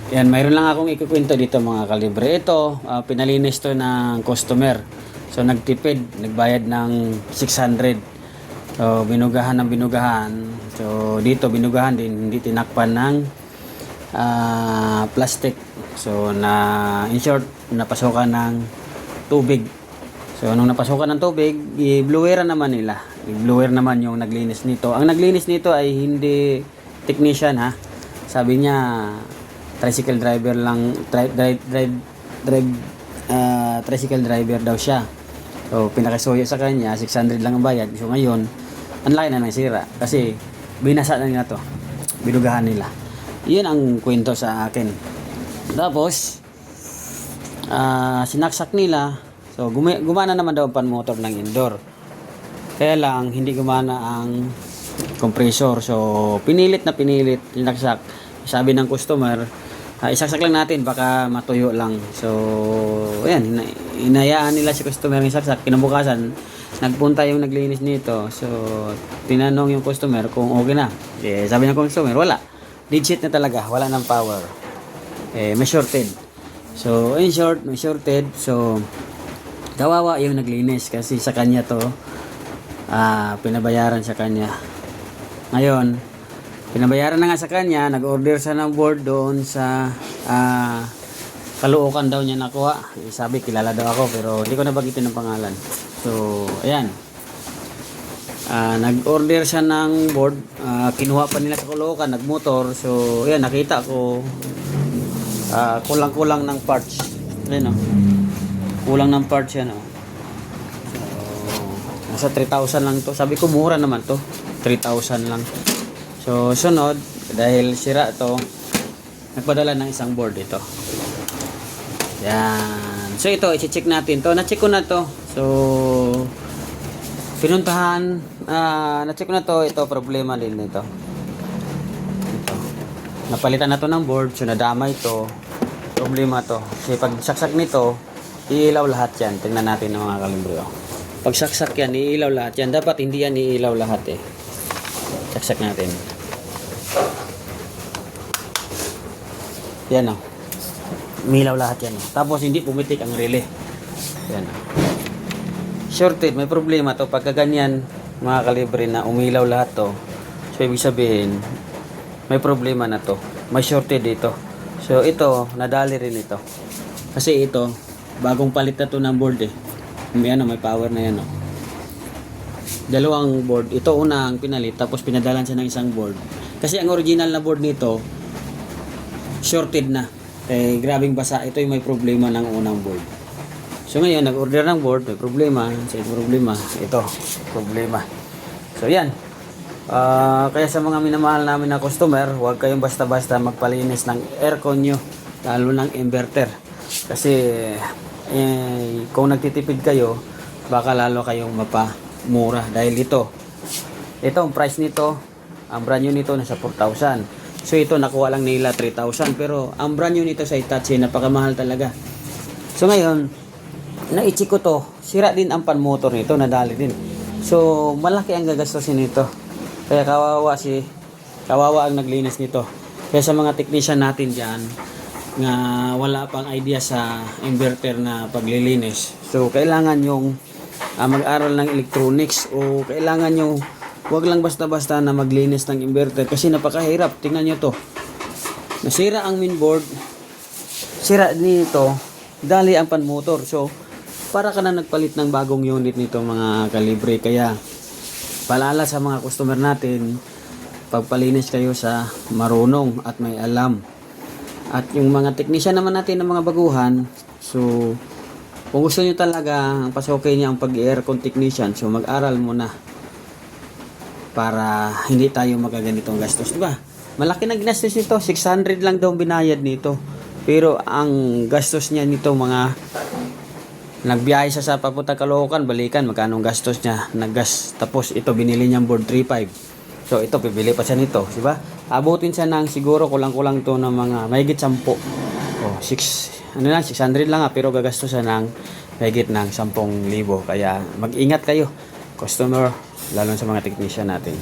Yan, mayroon lang akong ikukwento dito mga kalibre. Ito, pinalinis to ng customer. So nagtipid, nagbayad ng 600. So binugahan ng binugahan. So dito binugahan din, hindi tinakpan ng plastic. So in short, napasukan ng tubig. So nung napasukan ng tubig, i-bloweran naman nila. I-blower naman yung naglinis nito. Ang naglinis nito ay hindi technician ha. Sabi niya tricycle driver lang, tricycle driver daw siya. So pinakasuyo sa kanya, 600 lang ang bayad. So ngayon, ang laki na nasira kasi binasa na nila to. Binugahan nila. Iyon ang kwento sa akin. Tapos sinaksak nila. So gumana naman daw ang pan-motor ng indoor. Kaya lang hindi gumana ang compressor. So pinilit, sinaksak. Sabi ng customer, isaksak lang natin baka matuyo lang. So ayan, inayaan nila si customer ng isaksak. Kinabukasan nagpunta yung naglinis nito. So tinanong yung customer kung okay na. Sabi ng customer, wala, legit na talaga, wala ng power, may shorted. So in short, may shorted. So kawawa yung naglinis kasi sa kanya to, pinabayaran sa kanya. Ngayon pinabayaran na nga sa kanya, nag-order siya ng board doon sa Caloocan daw niya nakuha. Sabi kilala daw ako pero hindi ko nabagitin ng pangalan. So ayan, nag-order siya ng board, kinuha pa nila sa Caloocan, nagmotor. So ayan, nakita ko kulang-kulang ng parts. Ayan, kulang ng parts yan. So nasa 3,000 lang to. Sabi ko mura naman to, 3,000 lang. So sunod, dahil sira to, nagpadala ng isang board ito. Yan. So ito, i-check natin to. Na-check ko na to. So pinuntahan, na-check ko na to. Ito, problema din nito. Ito. Napalitan na to ng board. So nadamay to. Problema to. Kasi pag saksak nito, iilaw lahat yan. Tingnan natin ng mga kalibre. Pag saksak yan, iilaw lahat yan. Dapat hindi yan iilaw lahat eh. Saksak natin. Yan o. Umilaw lahat yan o. Tapos hindi pumitik ang relay. Yan o. Shorted. May problema to. Pagka ganyan, mga kalibre na umilaw lahat to. So ibig sabihin, may problema na to. May shorted dito. So ito, nadali rin ito. Kasi ito, bagong palit na to ng board eh. May power na yan o. Dalawang board. Ito una ang pinalit. Tapos pinadalan siya ng isang board. Kasi ang original na board nito, shorted na. Grabing basa. Ito yung may problema ng unang board. So ngayon, nag-order ng board, may problema. So ito problema. Ito, problema. So yan. Kaya sa mga minamahal namin na customer, huwag kayong basta-basta magpalinis ng aircon nyo. Lalo ng inverter. Kasi kung nagtitipid kayo, baka lalo kayong mapamura. Dahil ito ang price nito, ang brand new nito nasa 4,000. So ito nakuha lang nila 3,000 pero ang brand new nito sa Hitachi napakamahal talaga. So ngayon, na-check ko to, sira din ang pan motor nito, nadali din. So malaki ang gagastusin nito. Kaya kawawa ang naglinis nito. Kaya sa mga technician natin diyan nga wala pang idea sa inverter na paglilinis. So kailangan yung mag-aral ng electronics o kailangan yung huwag lang basta-basta na maglinis ng inverter kasi napakahirap. Tingnan nyo to. Nasira ang mainboard. Sira nito. Dali ang pan motor. So, para ka na nagpalit ng bagong unit nito mga kalibre. Kaya, paalala sa mga customer natin, pagpalinis kayo sa marunong at may alam. At yung mga technician naman natin ng mga baguhan, so, kung gusto nyo talaga pasukin niya ang pag-aircon technician, so mag-aral muna para hindi tayo magaganitong gastos, di ba? Malaki na ginastos nito, 600 lang daw binayad nito. Pero ang gastos niya nito mga nagbiyahe siya sa papunta Caloocan, balikan, magkano ang gastos niya? Naggas. Tapos ito binili niyang board 3.5. So ito pibili pa siya nito, di ba? Abutin siya ng siguro kulang-kulang to ng mga mahigit 10. Oh, 600 lang pero gagastos siya ng mahigit ng 10,000. Kaya mag-ingat kayo, customer, lalo sa mga technician natin.